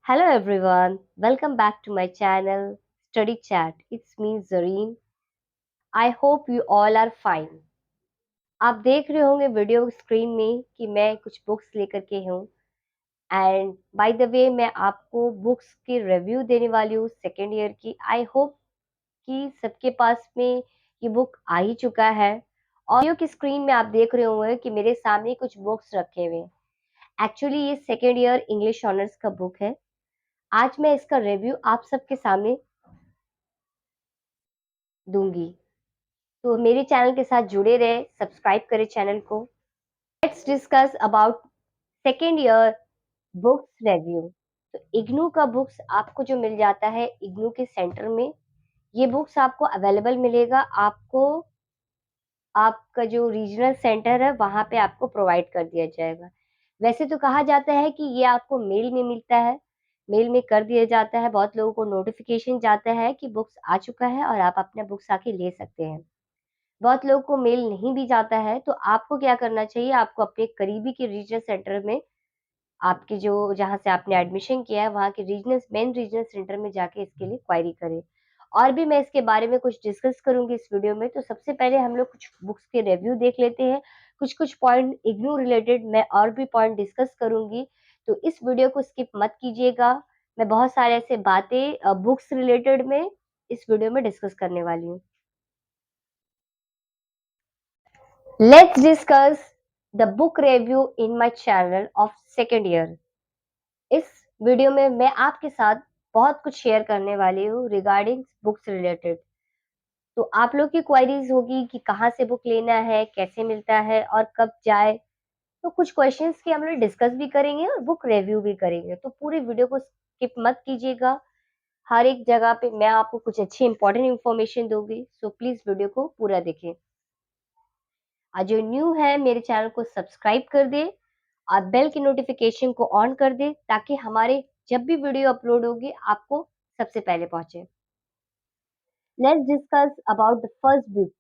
Hello everyone, welcome back to my channel Study Chat. It's me Zareen. I hope you all are fine. आप देख रहे होंगे video screen में कि मैं कुछ बुक्स लेकर के हूँ एंड बाय द वे मैं आपको बुक्स की रिव्यू देने वाली हूँ सेकेंड ईयर की। आई होप कि सबके पास में ये बुक आ ही चुका है। और वीडियो की स्क्रीन में आप देख रहे होंगे कि मेरे सामने कुछ बुक्स रखे हुए हैं। एक्चुअली ये सेकेंड ईयर इंग्लिश ऑनर्स का बुक है। आज मैं इसका रिव्यू आप सबके सामने दूंगी। तो मेरे चैनल के साथ जुड़े रहे, सब्सक्राइब करें चैनल को। Let's discuss about second year books review. तो इग्नू का बुक्स आपको जो मिल जाता है इग्नू के सेंटर में, ये बुक्स आपको अवेलेबल मिलेगा। आपको आपका जो रीजनल सेंटर है वहां पे आपको प्रोवाइड कर दिया जाएगा। वैसे तो कहा जाता है कि ये आपको मेल में मिलता है, मेल में कर दिया जाता है। बहुत लोगों को नोटिफिकेशन जाता है कि बुक्स आ चुका है और आप अपने बुक्स आके ले सकते हैं। बहुत लोगों को मेल नहीं भी जाता है, तो आपको क्या करना चाहिए, आपको अपने करीबी के रीजनल सेंटर में, आपके जो जहाँ से आपने एडमिशन किया है वहाँ के मेन रीजनल सेंटर में जाके इसके लिए क्वेरी करें। और भी मैं इसके बारे में कुछ डिस्कस करूंगी इस वीडियो में। तो सबसे पहले हम लोग कुछ बुक्स के रिव्यू देख लेते हैं। कुछ कुछ पॉइंट इग्नू रिलेटेड मैं और भी पॉइंट डिस्कस करूंगी, तो इस वीडियो को स्किप मत कीजिएगा। मैं बहुत सारे ऐसे बातें बुक्स रिलेटेड में इस वीडियो में डिस्कस करने वाली हूँ। Let's discuss the book review in my channel of second year. इस वीडियो में मैं आपके साथ बहुत कुछ शेयर करने वाली हूँ रिगार्डिंग बुक्स रिलेटेड। तो आप लोग की क्वेरीज होगी कि कहाँ से बुक लेना है, कैसे मिलता है और कब जाए। तो कुछ क्वेश्चंस की हम लोग डिस्कस भी करेंगे और बुक रिव्यू भी करेंगे। तो पूरी वीडियो को स्किप मत कीजिएगा। हर एक जगह पे मैं आपको कुछ अच्छी इंपॉर्टेंट इंफॉर्मेशन दूंगी, सो प्लीज वीडियो को पूरा देखें। और जो न्यू है मेरे चैनल को सब्सक्राइब कर दे और बेल की नोटिफिकेशन को ऑन कर दे ताकि हमारे जब भी वीडियो अपलोड होगी आपको सबसे पहले पहुंचे। Let's discuss about the first book.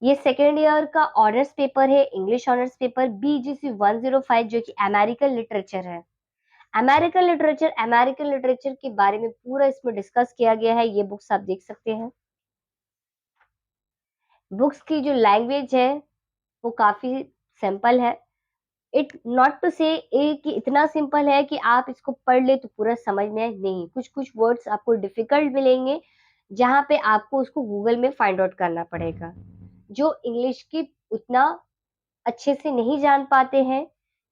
ये सेकेंड ईयर का ऑनर्स पेपर है, इंग्लिश ऑनर्स पेपर BGC 105, जो कि अमेरिकन लिटरेचर है। अमेरिकन लिटरेचर के बारे में पूरा इसमें डिस्कस किया गया है। ये बुक्स आप देख सकते हैं। बुक्स की जो लैंग्वेज है वो काफी सिंपल है। इट नॉट टू से कि इतना सिंपल है कि आप इसको पढ़ ले तो पूरा समझ में आए, नहीं। कुछ कुछ वर्ड्स आपको डिफिकल्ट मिलेंगे जहाँ पे आपको उसको गूगल में फाइंड आउट करना पड़ेगा। जो इंग्लिश की उतना अच्छे से नहीं जान पाते हैं,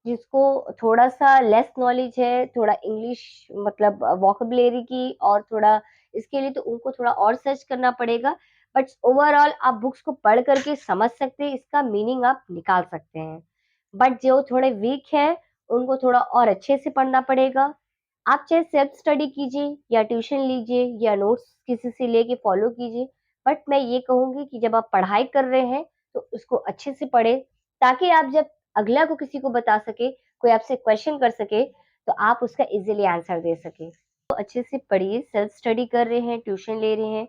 जिसको थोड़ा सा लेस नॉलेज है, थोड़ा इंग्लिश मतलब वोकेबुलरी की और थोड़ा इसके लिए, तो उनको थोड़ा और सर्च करना पड़ेगा। बट ओवरऑल आप बुक्स को पढ़ करके समझ सकते हैं, इसका मीनिंग आप निकाल सकते हैं। बट जो थोड़े वीक है उनको थोड़ा और अच्छे से पढ़ना पड़ेगा। आप चाहे सेल्फ स्टडी कीजिए या ट्यूशन लीजिए या नोट्स किसी से लेके फॉलो कीजिए, बट मैं ये कहूंगी कि जब आप पढ़ाई कर रहे हैं तो उसको अच्छे से पढ़े, ताकि आप जब अगला को किसी को बता सके, कोई आपसे क्वेश्चन कर सके, तो आप उसका इजीली आंसर दे सके। तो अच्छे से पढ़िए। सेल्फ स्टडी कर रहे हैं, ट्यूशन ले रहे हैं,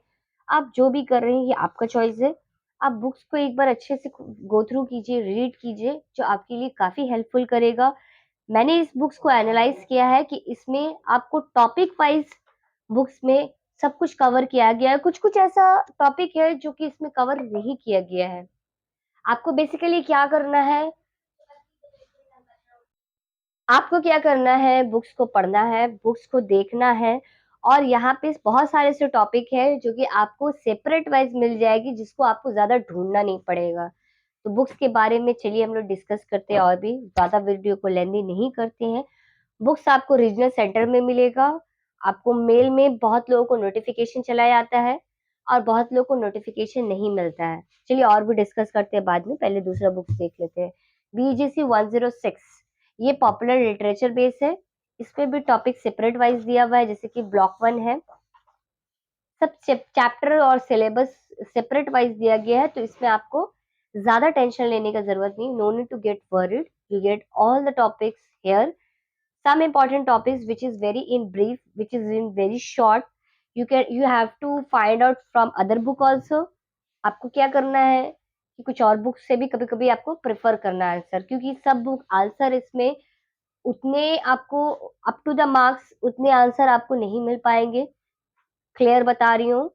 आप जो भी कर रहे हैं ये आपका चॉइस है। आप बुक्स को एक बार अच्छे से गो थ्रू कीजिए, रीड कीजिए, जो आपके लिए काफी हेल्पफुल करेगा। मैंने इस बुक्स को एनालाइज किया है कि इसमें आपको टॉपिक वाइज बुक्स में सब कुछ कवर किया गया है। कुछ कुछ ऐसा टॉपिक है जो कि इसमें कवर नहीं किया गया है। आपको बेसिकली क्या करना है, आपको क्या करना है, बुक्स को पढ़ना है, बुक्स को देखना है। और यहाँ पे बहुत सारे ऐसे टॉपिक है जो कि आपको सेपरेट वाइज मिल जाएगी, जिसको आपको ज्यादा ढूंढना नहीं पड़ेगा। तो बुक्स के बारे में चलिए हम लोग डिस्कस करते हैं, और भी ज्यादा वीडियो को लेंदी नहीं करते हैं। बुक्स आपको रीजनल सेंटर में मिलेगा। आपको मेल में बहुत लोगों को नोटिफिकेशन चला जाता है और बहुत लोगों को नोटिफिकेशन नहीं मिलता है। चलिए और भी डिस्कस करते हैं बाद में, पहले दूसरा बुक्स देख लेते हैं। BGC 106, ये पॉपुलर लिटरेचर बेस है। इसमें भी टॉपिक सेपरेट वाइज दिया हुआ है, जैसे कि ब्लॉक 1 है। सब चैप्टर और सिलेबस सेपरेट वाइज दिया गया है, तो इसमें आपको ज्यादा टेंशन लेने का जरूरत नहीं। No need to get worried, you get all the topics here. Some important topics which is very in brief, which is in very short, you have to find out from other book also। आपको क्या करना है कि कुछ और book से भी कभी कभी आपको प्रेफर करना है आंसर, क्योंकि सब बुक आंसर इसमें उतने आपको अप टू द मार्क्स उतने आंसर आपको नहीं मिल पाएँगे, क्लियर बता रही हूँ।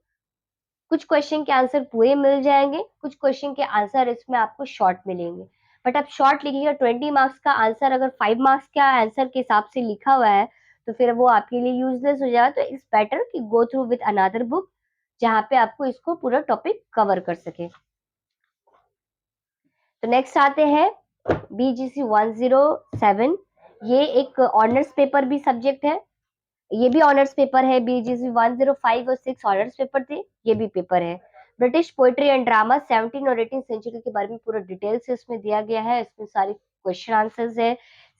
कुछ क्वेश्चन के आंसर पूरे मिल जाएँगे, कुछ क्वेश्चन के आंसर इसमें आपको शॉर्ट मिलेंगे। बट आप शॉर्ट लिखिएगा 20 मार्क्स का आंसर अगर 5 मार्क्स का आंसर के हिसाब से लिखा हुआ है, तो फिर वो आपके लिए यूज़लेस हो जाएगा। तो इट्स बेटर कि go through with another book, जहाँ पे आपको इसको पूरा टॉपिक कवर कर सकें। तो नेक्स्ट आते हैं बीजीसी 107। ये एक ऑनर्स पेपर भी सब्जेक्ट है। ये भी ऑनर्स पेपर है। बीजीसी 105 और 6 ऑनर्स पेपर थे, ये भी पेपर है। ब्रिटिश पोएट्री एंड ड्रामा 17 और 18 सेंचुरी के बारे में पूरा डिटेल से इसमें दिया गया है। इसमें सारे क्वेश्चन आंसर्स है,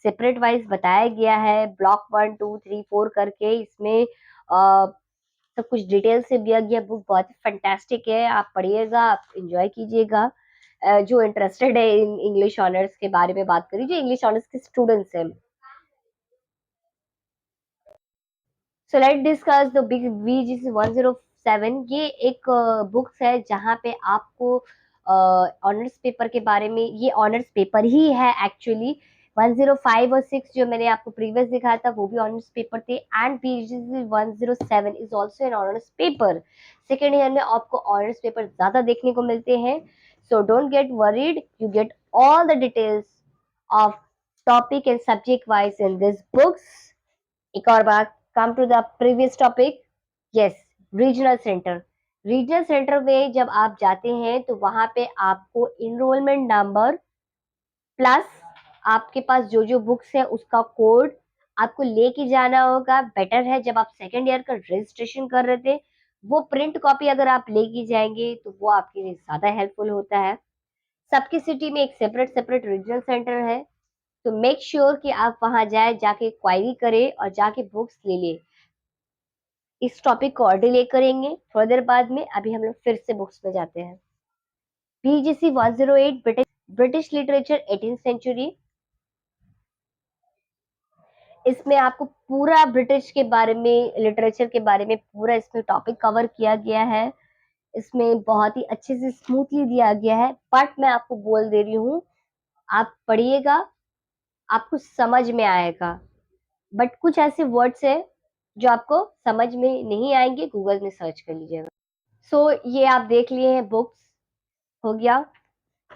सेपरेट वाइज बताया गया है, ब्लॉक 1 2 3 4 करके इसमें सब कुछ डिटेल से दिया गया। बुक बहुत ही फैंटास्टिक है, आप पढ़िएगा, आप एंजॉय कीजिएगा। जो इंटरेस्टेड है इन इंग्लिश ऑनर्स के बारे में बात करिए, जो इंग्लिश ऑनर्स के स्टूडेंट्स हैं। So let discuss the big BGC 107। ये एक बुक्स है जहाँ पे आपको ऑनर्स पेपर के बारे में, ये ऑनर्स पेपर ही है एक्चुअली। 105 और 6 जो मैंने आपको प्रीवियस दिखाया था वो भी ऑनर्स पेपर थे, and BGC 107 is also an honours paper. Second year में आपको ऑनर्स पेपर ज्यादा देखने को मिलते हैं। So don't get worried, you get all the details of topic and subject wise in this books. एक और बात, come to the previous topic. Yes, regional centre. Regional centre में जब आप जाते हैं तो वहां पे आपको इनरोलमेंट नंबर प्लस आपके पास जो जो बुक्स है उसका कोड आपको लेके जाना होगा। बेटर है जब आप सेकेंड ईयर का रजिस्ट्रेशन कर रहे थे, वो प्रिंट कॉपी अगर आप लेके जाएंगे तो वो आपके लिए ज्यादा हेल्पफुल होता है। सबकी सिटी में एक सेपरेट सेपरेट रीजनल सेंटर है, तो मेक श्योर कि आप वहां जाए, जाके क्वायरी करें और जाके बुक्स ले लें। इस टॉपिक को और डिले करेंगे थोड़ी देर बाद में। अभी हम लोग फिर से बुक्स में जाते हैं। BGC 108 British literature 18th century. इसमें आपको पूरा ब्रिटिश के बारे में, लिटरेचर के बारे में पूरा इसमें टॉपिक कवर किया गया है। इसमें बहुत ही अच्छे से स्मूथली दिया गया है। बट मैं आपको बोल दे रही हूँ, आप पढ़िएगा, आपको समझ में आएगा। बट कुछ ऐसे वर्ड्स है जो आपको समझ में नहीं आएंगे, गूगल में सर्च कर लीजिएगा। सो ये आप देख लिए हैं बुक्स, हो गया।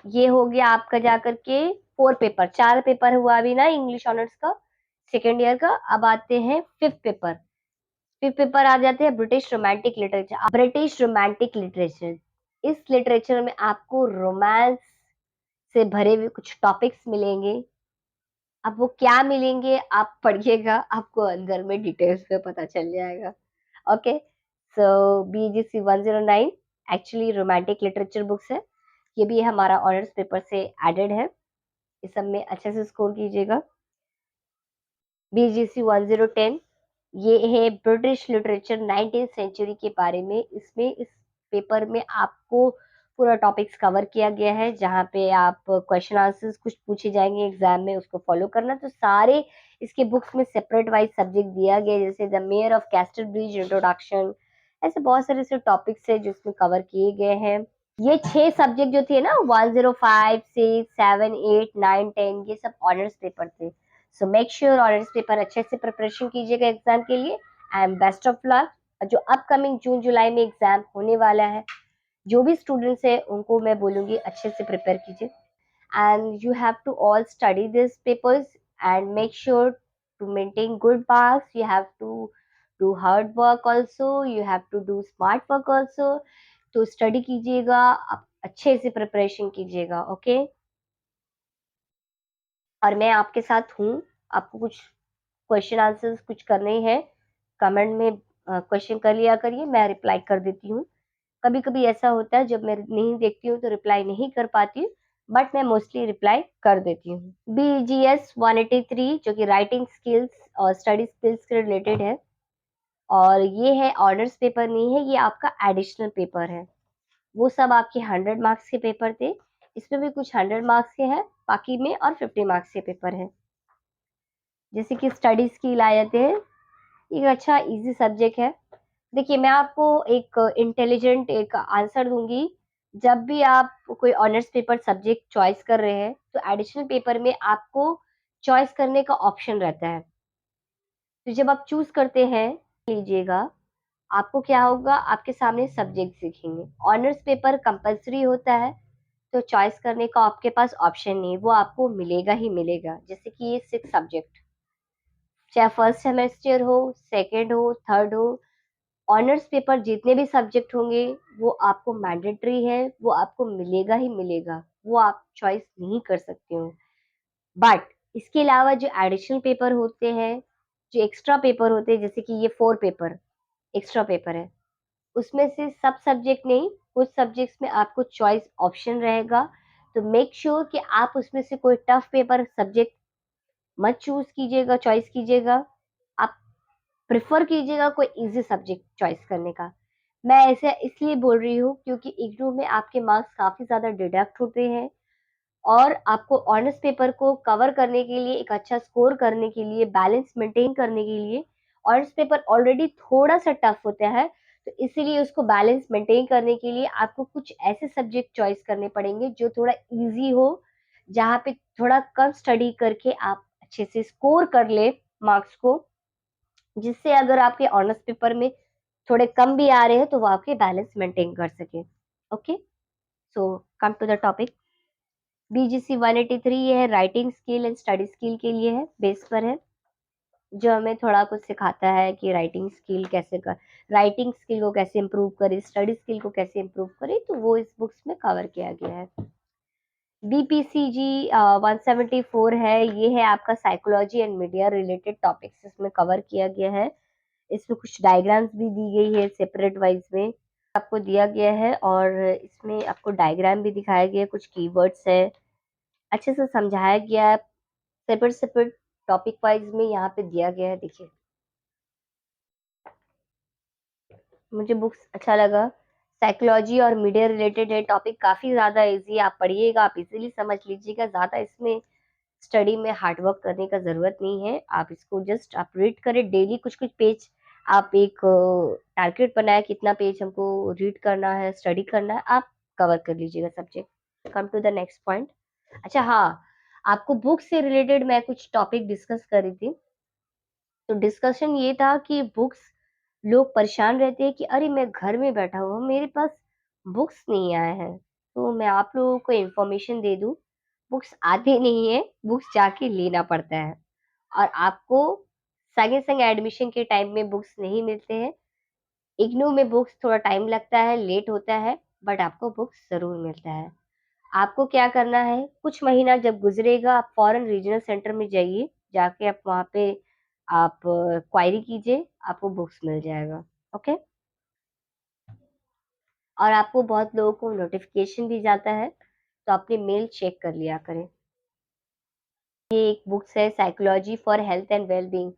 ये हो गया आपका जाकर के 4 पेपर, 4 पेपर हुआ अभी ना इंग्लिश ऑनर्स का सेकेंड ईयर का। अब आते हैं 5th पेपर। 5th पेपर आ जाते हैं British romantic literature. British romantic literature, इस लिटरेचर में आपको रोमांस से भरे हुए कुछ टॉपिक्स मिलेंगे। अब वो क्या मिलेंगे आप पढ़िएगा, आपको अंदर में डिटेल्स में पता चल जाएगा। Okay, so BGC 109 actually romantic literature books है। ये भी हमारा ऑनर्स पेपर से एडेड है। इस सब में अच्छे से स्कोर कीजिएगा। बीजीसी 1010 ये है ब्रिटिश लिटरेचर 19th सेंचुरी के बारे में। इसमें इस पेपर में आपको पूरा टॉपिक्स कवर किया गया है, जहाँ पे आप क्वेश्चन आंसर्स कुछ पूछे जाएंगे एग्जाम में, उसको फॉलो करना। तो सारे इसके बुक्स में सेपरेट वाइज सब्जेक्ट दिया गया है, जैसे the mayor of castor bridge introduction. ऐसे बहुत सारे से टॉपिक्स है जो इसमें कवर किए गए हैं। ये 6 सब्जेक्ट जो थे ना, 105 6 7 8 9 10, ये सब ऑनर्स पेपर थे। So make sure honours paper अच्छे से प्रिपरेशन कीजिएगा एग्जाम के लिए। And best of luck. जो अपकमिंग जून जुलाई में एग्जाम होने वाला है, जो भी स्टूडेंट्स है उनको मैं बोलूंगी अच्छे से प्रिपेयर कीजिए। And you have to all study this papers and make sure to maintain good marks. You have to do hard work also, you have to do smart work also. तो study कीजिएगा, आप अच्छे से preparation कीजिएगा। Okay, और मैं आपके साथ हूँ। आपको कुछ क्वेश्चन आंसर्स कुछ करने हैं, कमेंट में क्वेश्चन कर लिया करिए, मैं रिप्लाई कर देती हूँ। कभी कभी ऐसा होता है जब मैं नहीं देखती हूँ तो रिप्लाई नहीं कर पाती हूँ, बट मैं मोस्टली रिप्लाई कर देती हूँ। BGS 183 जो कि राइटिंग स्किल्स और स्टडी स्किल्स से रिलेटेड है, और ये है ऑनर्स पेपर नहीं है, ये आपका एडिशनल पेपर है। वो सब आपके 100 मार्क्स के पेपर थे, इसमें भी कुछ 100 मार्क्स के हैं, बाकी में और 50 मार्क्स के पेपर है। जैसे कि स्टडी स्किल आ जाते हैं, एक अच्छा इजी सब्जेक्ट है। देखिए, मैं आपको एक इंटेलिजेंट एक आंसर दूंगी। जब भी आप कोई ऑनर्स पेपर सब्जेक्ट चॉइस कर रहे हैं तो एडिशनल पेपर में आपको चॉइस करने का ऑप्शन रहता है। तो जब आप चूज़ करते हैं लीजिएगा, आपको क्या होगा, आपके सामने सब्जेक्ट दिखेंगे। ऑनर्स पेपर कंपल्सरी होता है, तो चॉइस करने का आपके पास ऑप्शन नहीं है, वो आपको मिलेगा ही मिलेगा। जैसे कि ये 6 सब्जेक्ट, चाहे फर्स्ट सेमेस्टर हो, सेकंड हो, थर्ड हो, ऑनर्स पेपर जितने भी सब्जेक्ट होंगे, वो आपको मैंडेटरी है, वो आपको मिलेगा ही मिलेगा, वो आप चॉइस नहीं कर सकते हो। बट इसके अलावा जो एडिशनल पेपर होते हैं, जो एक्स्ट्रा पेपर होते हैं, जैसे कि ये 4 पेपर एक्स्ट्रा पेपर है, उसमें से सब सब्जेक्ट नहीं, कुछ सब्जेक्ट्स में आपको चॉइस ऑप्शन रहेगा। तो मेक श्योर कि आप उसमें से कोई टफ पेपर सब्जेक्ट मत चूज़ कीजिएगा, चॉइस कीजिएगा। आप प्रेफ़र कीजिएगा कोई ईज़ी सब्जेक्ट चॉइस करने का। मैं ऐसे इसलिए बोल रही हूँ क्योंकि इग्नू में आपके मार्क्स काफ़ी ज़्यादा डिडक्ट होते हैं और आपको ऑनर्स पेपर को कवर करने के लिए, एक अच्छा स्कोर करने के लिए, बैलेंस मेंटेन करने के लिए, ऑनर्स पेपर ऑलरेडी थोड़ा-सा टफ होता है, तो इसीलिए उसको बैलेंस मेंटेन करने के लिए आपको कुछ ऐसे सब्जेक्ट चॉइस करने पड़ेंगे जो थोड़ा ईज़ी हो, जहाँ पे थोड़ा कम स्टडी करके आप अच्छे से स्कोर कर लें मार्क्स को, जिससे अगर आपके ऑनर्स पेपर में थोड़े कम भी आ रहे हैं, तो वो आपके बैलेंस मेंटेन कर सकें। Okay? So come to the topic. BGC 183 ये है writing skill and study skill के लिए है, बेस पर है, जो हमें थोड़ा कुछ सिखाता है कि राइटिंग स्किल को कैसे इम्प्रूव करें, स्टडी स्किल को कैसे इम्प्रूव करें, तो वो इस बुक्स में कवर किया गया है। बीपीसीजी 174 है, ये है आपका psychology and media related topics इसमें कवर किया गया है। इसमें कुछ डायग्राम्स भी दी गई है सेपरेट वाइज में आपको दिया गया है और इसमें आपको डायग्राम भी दिखाया गया है, कुछ कीवर्ड्स है, अच्छे से समझाया गया है, सेपरेट सेपरेट टॉपिक वाइज में यहाँ पे दिया गया है। देखिए, मुझे बुक्स अच्छा लगा, साइकोलॉजी और मीडिया रिलेटेड है, टॉपिक काफ़ी ज़्यादा ईज़ी, आप पढ़िएगा, आप इज़िली समझ लीजिएगा, ज़्यादा इसमें स्टडी में हार्ड वर्क करने का ज़रूरत नहीं है। आप इसको जस्ट आप रीड करें डेली कुछ-कुछ पेज, आप एक टारगेट बनाएँ कितना पेज हमको रीड करना है, स्टडी करना है, आप कवर कर लीजिएगा subject. Come to the next point. अच्छा हाँ, आपको बुक से रिलेटेड मैं कुछ टॉपिक डिस्कस कर रही थी। तो डिस्कशन ये था कि बुक्स लोग परेशान रहते हैं कि अरे मैं घर में बैठा हुआ हूँ, मेरे पास बुक्स नहीं आए हैं। तो मैं आप लोगों को इन्फॉर्मेशन दे दूँ, बुक्स आते नहीं हैं, बुक्स जाके लेना पड़ता है और आपको संगे-संग एडमिशन के टाइम में बुक्स नहीं मिलते हैं। इग्नू में बुक्स थोड़ा टाइम लगता है, लेट होता है, बट आपको बुक्स ज़रूर मिलता है। आपको क्या करना है, कुछ महीना जब गुज़रेगा आप फ़ौरन रीजनल सेंटर में जाइए, जाके आप वहाँ पे आप क्वेरी कीजिए, आपको बुक्स मिल जाएगा, ओके? और आपको बहुत लोगों को नोटिफ़िकेशन भी जाता है, तो अपनी मेल चेक कर लिया करें। ये एक बुक्स है psychology for health and well-being,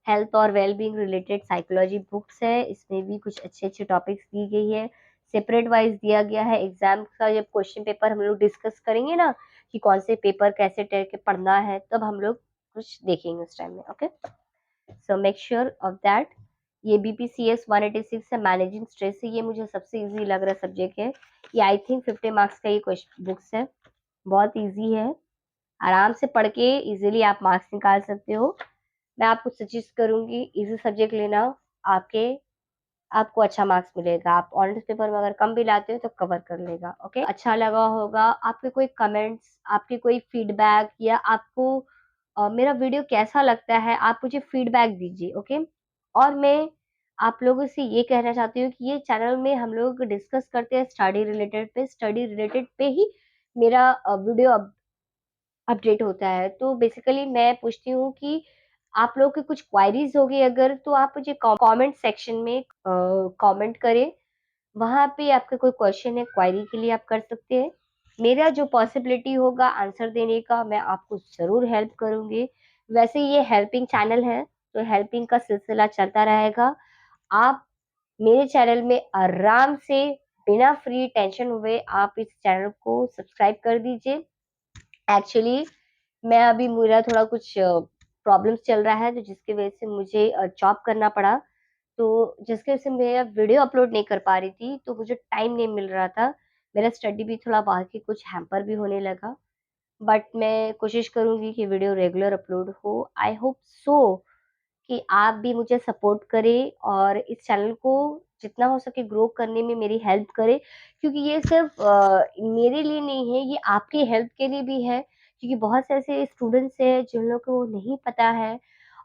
health और वेल-बीइंग रिलेटेड साइकोलॉजी बुक्स है, इसमें भी कुछ अच्छे-अच्छे टॉपिक्स दी गई है, सेपरेट वाइज़ दिया गया है। एग्ज़ाम का जब क्वेश्चन पेपर हम लोग डिस्कस करेंगे ना, कि कौन से पेपर कैसे करके पढ़ना है, तब हम लोग कुछ देखेंगे उस टाइम में, okay? So make sure of that. ये बीपीसीएस 186 है, मैनेजिंग स्ट्रेस है, ये मुझे सबसे ईज़ी लग रहा सब्जेक्ट है। ये आई थिंक 50 मार्क्स का ये बुक्स है, बहुत ईज़ी है। आराम से पढ़ के इज़िली आप मार्क्स निकाल सकते हो। मैं आपको सजेस्ट करूँगी ईज़ी सब्जेक्ट लेना, आपके आपको अच्छा मार्क्स मिलेगा। आप ऑनर्स पेपर में अगर कम भी लाते हो तो कवर कर लेगा, ओके? अच्छा लगा होगा, आपके कोई कमेंट्स, आपकी कोई फीडबैक या आपको मेरा वीडियो कैसा लगता है, आप मुझे फीडबैक दीजिए, ओके? और मैं आप लोगों से ये कहना चाहती हूँ कि ये चैनल में हम लोग डिस्कस करते हैं स्टडी रिलेटेड पे ही मेरा वीडियो अपडेट होता है। तो बेसिकली मैं पूछती हूँ कि आप लोगों की कुछ क्वेरीज़ होगी अगर तो आप मुझे कमेंट सेक्शन में कमेंट करें। वहाँ पे आपका कोई क्वेश्चन है, क्वेरी के लिए आप कर सकते हैं। मेरा जो पॉसिबिलिटी होगा आंसर देने का मैं आपको ज़रूर हेल्प करूँगी। वैसे ये हेल्पिंग चैनल है, तो हेल्पिंग का सिलसिला चलता रहेगा। आप मेरे चैनल में आराम से बिना फ्री टेंशन हुए आप इस चैनल को सब्सक्राइब कर दीजिए। एक्चुअली मैं अभी मेरा थोड़ा कुछ प्रॉब्लम्स चल रहा है, तो जिसकी वजह से मुझे जॉब करना पड़ा। तो जिसकी वजह से मैं वीडियो अपलोड नहीं कर पा रही थी, तो मुझे टाइम नहीं मिल रहा था। मेरा स्टडी भी थोड़ा बाकी कुछ हैम्पर भी होने लगा। बट मैं कोशिश करूँगी कि वीडियो रेगुलर अपलोड हो। आई होप सो कि आप भी मुझे सपोर्ट करें और इस चैनल को जितना हो सके ग्रो करने में मेरी हेल्प करें, क्योंकि ये सिर्फ मेरे लिए नहीं है, ये आपकी हेल्प के लिए भी है, क्योंकि बहुत से ऐसे स्टूडेंट्स हैं जिन लोगों को नहीं पता है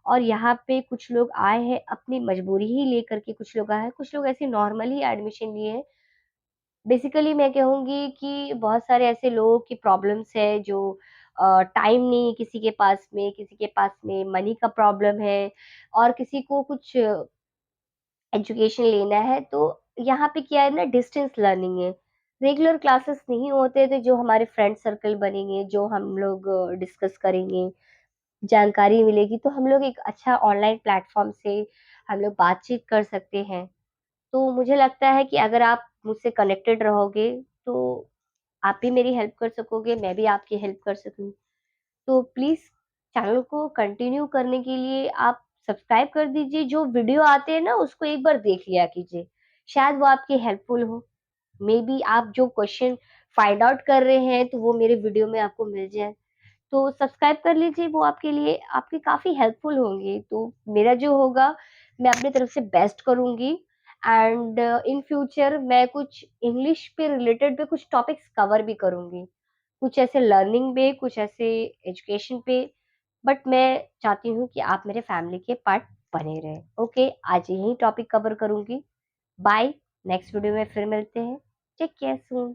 और यहाँ पे कुछ लोग आए हैं अपनी मजबूरी ही लेकर के, कुछ लोग आए हैं, कुछ लोग ऐसे नॉर्मली एडमिशन लिए हैं। बेसिकली मैं कहूँगी कि बहुत सारे ऐसे लोगों की प्रॉब्लम्स है जो टाइम नहीं है किसी के पास में मनी का प्रॉब्लम है और किसी को कुछ एजुकेशन लेना है, तो यहाँ पे क्या है ना, डिस्टेंस लर्निंग है। रेगुलर क्लासेस नहीं होते तो जो हमारे फ्रेंड सर्कल बनेंगे, जो हम लोग डिस्कस करेंगे, जानकारी मिलेगी, तो हम लोग एक अच्छा ऑनलाइन प्लेटफ़ॉर्म से हम लोग बातचीत कर सकते हैं। तो मुझे लगता है कि अगर आप मुझसे कनेक्टेड रहोगे, तो आप भी मेरी हेल्प कर सकोगे, मैं भी आपकी हेल्प कर सकूँ। तो प्लीज़ चैनल को कंटिन्यू करने के लिए आप सब्सक्राइब कर दीजिए, जो वीडियो आते हैं ना उसको एक बार देख लिया कीजिए, शायद वो आपकी हेल्पफुल हो। मेबी आप जो क्वेश्चन फाइंड आउट कर रहे हैं, तो वो मेरे वीडियो में आपको मिल जाए। तो सब्सक्राइब कर लीजिए, वो आपके लिए आपके काफ़ी हेल्पफुल होंगे। तो मेरा जो होगा, मैं अपनी तरफ से बेस्ट करूँगी एंड इन फ्यूचर मैं कुछ इंग्लिश पे रिलेटेड पे कुछ टॉपिक्स कवर भी करूँगी। कुछ ऐसे लर्निंग पे, कुछ ऐसे एजुकेशन पे, बट मैं चाहती हूँ कि आप मेरे फैमिली के पार्ट बने रहें। ओके, आज यही टॉपिक कवर करूँगी। बाय, नेक्स्ट वीडियो में फिर मिलते हैं। टेक केयर सून।